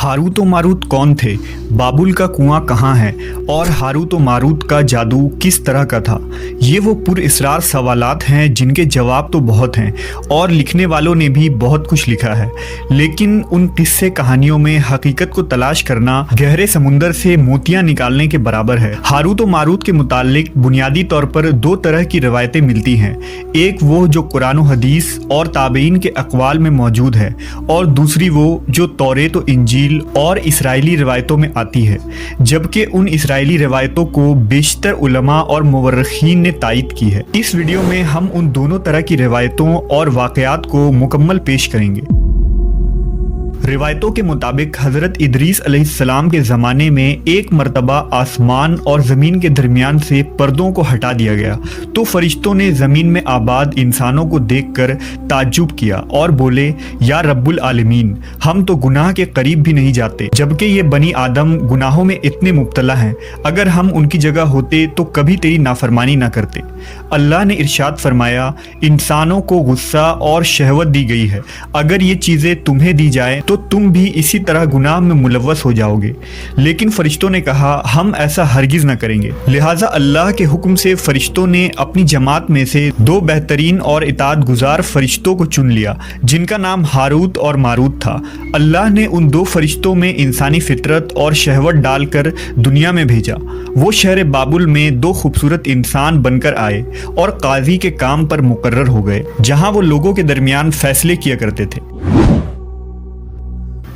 Harut व Marut कौन थे, बाबुल का कुआं कहाँ है और हारूत व मारूत का जादू किस तरह का था। ये वो पुरअसरार सवालात हैं जिनके जवाब तो बहुत हैं और लिखने वालों ने भी बहुत कुछ लिखा है, लेकिन उन किस्से कहानियों में हकीकत को तलाश करना गहरे समुंदर से मोतियां निकालने के बराबर है। हारूत व मारूत के मुतालिक बुनियादी तौर पर दो तरह की रवायतें मिलती हैं, एक वो जो कुरान व हदीस और ताबईन के अक़वाल में मौजूद है और दूसरी वो जो तौरेत व इंजील और इसराइली रवायतों में आती है, जबकि उन इसराइली रवायतों को बेशतर उलमा और मुवर्रिखीन ने तायद की है। इस वीडियो में हम उन दोनों तरह की रवायतों और वाक़यात को मुकम्मल पेश करेंगे। रिवायतों के मुताबिक हज़रत इदरीस अलैहिस्सलाम के ज़माने में एक मरतबा आसमान और ज़मीन के दरमियान से पर्दों को हटा दिया गया तो फरिश्तों ने ज़मीन में आबाद इंसानों को देखकर ताज्जुब किया और बोले, या रब्बुल आलमीन, हम तो गुनाह के करीब भी नहीं जाते, जबकि ये बनी आदम गुनाहों में इतने मुब्तला हैं। अगर हम उनकी जगह होते तो कभी तेरी नाफरमानी ना करते। अल्लाह ने इरशाद फरमाया, इंसानों को गुस्सा और शहवत दी गई है, अगर ये चीज़ें तुम्हें दी जाए तो तुम भी इसी तरह गुनाह में मुलव्वस हो जाओगे। लेकिन फरिश्तों ने कहा, हम ऐसा हरगिज़ न करेंगे। लिहाजा अल्लाह के हुक्म से फरिश्तों ने अपनी जमात में से दो बेहतरीन और इताअत गुजार फरिश्तों को चुन लिया, जिनका नाम हारूत और मारूत था। अल्लाह ने उन दो फरिश्तों में इंसानी फितरत और शहवत डालकर दुनिया में भेजा। वो शहर बाबुल में दो खूबसूरत इंसान बनकर आए और काजी के काम पर मुकर्रर हो गए, जहां वो लोगों के दरमियान फैसले किया करते थे।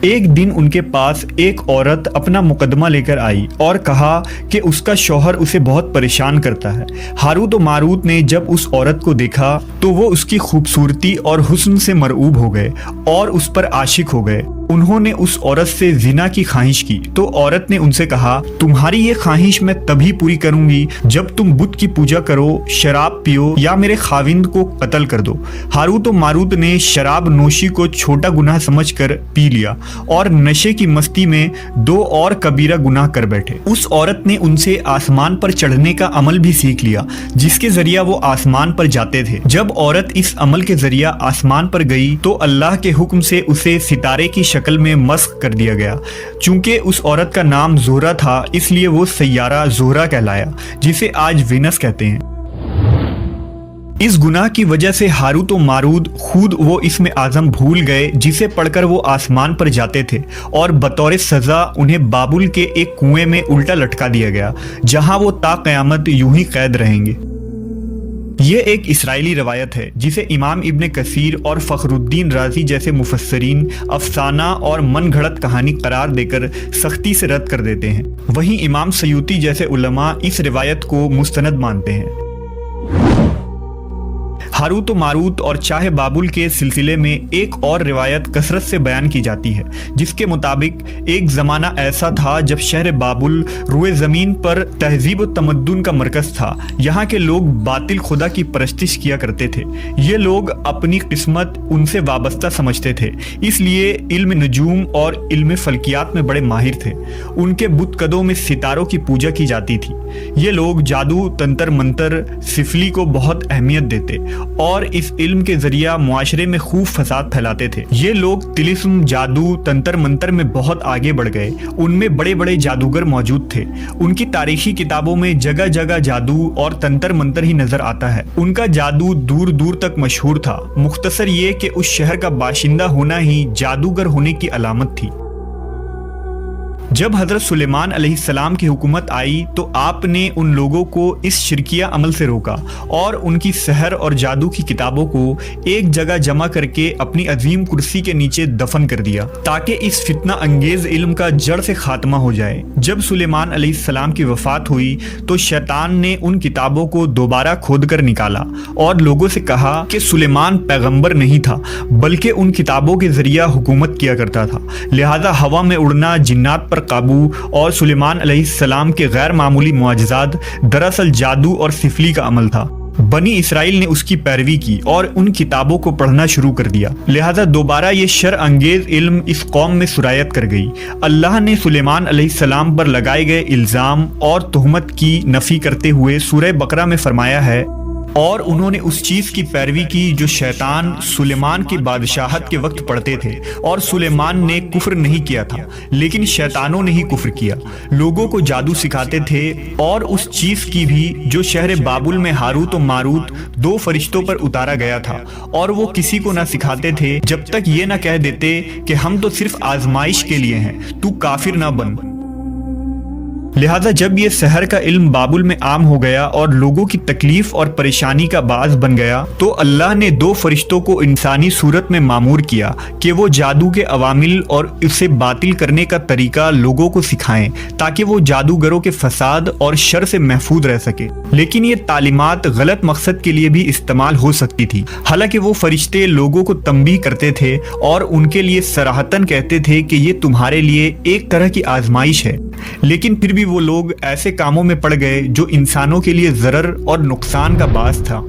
एक दिन उनके पास एक औरत अपना मुकदमा लेकर आई और कहा कि उसका शौहर उसे बहुत परेशान करता है। हारूत व मारूत ने जब उस औरत को देखा तो वो उसकी खूबसूरती और हुस्न से मरऊब हो गए और उस पर आशिक हो गए। उन्होंने उस औरत से जिना की ख्वाहिश की तो औरत ने उनसे कहा, तुम्हारी ये ख्वाहिश मैं तभी पूरी करूंगी जब तुम बुत की पूजा करो, शराब पियो या मेरे खाविंद को कत्ल कर दो। हारूत व मारूत ने शराब नोशी को छोटा गुनाह समझकर पी लिया और नशे की मस्ती में दो और कबीरा गुनाह कर बैठे। उस औरत ने उनसे आसमान पर चढ़ने का अमल भी सीख लिया, जिसके जरिया वो आसमान पर जाते थे। जब औरत इस अमल के जरिया आसमान पर गई तो अल्लाह के हुक्म से उसे सितारे की शक्ल में मस्ख कर दिया गया। चूंकि उस औरत का नाम ज़ोहरा था, इसलिए वो सैयारा ज़ोहरा कहलाया, जिसे आज वीनस कहते हैं। इस गुनाह की वजह से हारूत व मारूत खुद वो इसमें आज़म भूल गए जिसे पढ़कर वो आसमान पर जाते थे और बतौर सज़ा उन्हें बाबुल के एक कुएं में उल्टा लटका दिया गया, जहां वो ता क़यामत यूं ही कैद रहेंगे। ये एक इसराइली रवायत है जिसे इमाम इब्न कसीर और फ़खरुद्दीन राज़ी जैसे मुफस्सरीन अफसाना और मन घड़त कहानी करार देकर सख्ती से रद्द कर देते हैं। वहीं इमाम सयूती जैसे उलमा इस रिवायत को मुस्तनद मानते हैं। हारूत व मारूत और चाहे बाबुल के सिलसिले में एक और रिवायत कसरत से बयान की जाती है, जिसके मुताबिक एक ज़माना ऐसा था जब शहर बाबुल रुए ज़मीन पर तहजीब व तमद्दुन का मरकज़ था। यहाँ के लोग बातिल खुदा की परस्तिश किया करते थे। ये लोग अपनी किस्मत उनसे वाबस्ता समझते थे, इसलिए इल्म नजूम और इल्म फल्कियात में बड़े माहिर थे। उनके बुतकदों में सितारों की पूजा की जाती थी। ये लोग जादू, तंत्र मंत्र, सिफली को बहुत अहमियत देते और इस इल्म के जरिया मुआशरे में खूब फसाद फैलाते थे। ये लोग तिलिस्म, जादू, तंत्र मंत्र में बहुत आगे बढ़ गए। उनमें बड़े बड़े जादूगर मौजूद थे। उनकी तारीखी किताबों में जगह जगह जादू और तंत्र मंत्र ही नजर आता है। उनका जादू दूर दूर तक मशहूर था। मुख्तसर ये कि उस शहर का बाशिंदा होना ही जादूगर होने की अलामत थी। जब हज़रत सुलेमान अलैहिस्सलाम की हुकूमत आई तो आपने उन लोगों को इस शिरकिया अमल से रोका और उनकी सहर और जादू की किताबों को एक जगह जमा करके अपनी अजीम कुर्सी के नीचे दफन कर दिया, ताकि इस फितना अंगेज इल्म का जड़ से खात्मा हो जाए। जब सुलेमान अलैहिस्सलाम की वफात हुई तो शैतान ने उन किताबों को दोबारा खोद कर निकाला और लोगों से कहा कि सुलेमान पैगंबर नहीं था, बल्कि उन किताबों के जरिया हुकूमत किया करता था। लिहाजा हवा में उड़ना, जिन्नात पर काबू और सुलेमान अलैहिस्सलाम के गैर मामूली मुआजिज़ात दरअसल जादू और सिफली का अमल था। बनी इसराइल ने उसकी पैरवी की और उन किताबों को पढ़ना शुरू कर दिया। लिहाजा दोबारा ये शर अंगेज इल्म इस कौम में सुरायत कर गई। अल्लाह ने सुलेमान अलैहिस्सलाम पर लगाए गए इल्ज़ाम और तुहमत की नफ़ी करते हुए सूरह बकरा में फरमाया है, اور انہوں نے اس چیز کی پیروی کی جو شیطان سلیمان کی بادشاہت کے وقت پڑھتے تھے، اور سلیمان نے کفر نہیں کیا تھا لیکن شیطانوں نے ہی کفر کیا۔ لوگوں کو جادو سکھاتے تھے، اور اس چیز کی بھی جو شہر بابل میں ہاروت و ماروت دو فرشتوں پر اتارا گیا تھا، اور وہ کسی کو نہ سکھاتے تھے جب تک یہ نہ کہہ دیتے کہ ہم تو صرف آزمائش کے لیے ہیں، تو کافر نہ بن۔ لہذا جب یہ سحر کا علم بابل میں عام ہو گیا اور لوگوں کی تکلیف اور پریشانی کا باعث بن گیا، تو اللہ نے دو فرشتوں کو انسانی صورت میں مامور کیا کہ وہ جادو کے عوامل اور اسے باطل کرنے کا طریقہ لوگوں کو سکھائیں تاکہ وہ جادوگروں کے فساد اور شر سے محفوظ رہ سکے۔ لیکن یہ تعلیمات غلط مقصد کے لیے بھی استعمال ہو سکتی تھی، حالانکہ وہ فرشتے لوگوں کو تنبیہ کرتے تھے اور ان کے لیے صراحتاً کہتے تھے کہ یہ تمہارے لیے ایک طرح کی آزمائش ہے، لیکن پھر بھی وہ لوگ ایسے کاموں میں پڑ گئے جو انسانوں کے لیے ضرر اور نقصان کا باعث تھا۔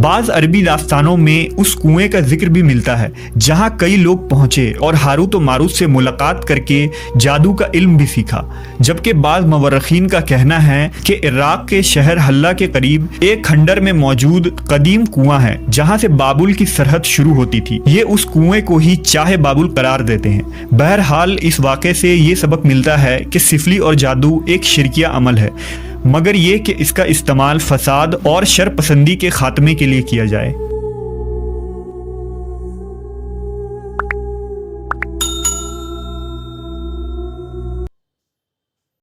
بعض عربی داستانوں میں اس کنویں کا ذکر بھی ملتا ہے جہاں کئی لوگ پہنچے اور ہاروت و ماروت سے ملاقات کر کے جادو کا علم بھی سیکھا، جبکہ بعض مورخین کا کہنا ہے کہ عراق کے شہر حلہ کے قریب ایک کھنڈر میں موجود قدیم کنواں ہے جہاں سے بابل کی سرحد شروع ہوتی تھی۔ یہ اس کنویں کو ہی چاہ بابل قرار دیتے ہیں۔ بہرحال اس واقعے سے یہ سبق ملتا ہے کہ سفلی اور جادو ایک شرکیہ عمل ہے، مگر یہ کہ اس کا استعمال فساد اور شر پسندی کے خاتمے کے لیے کیا جائے۔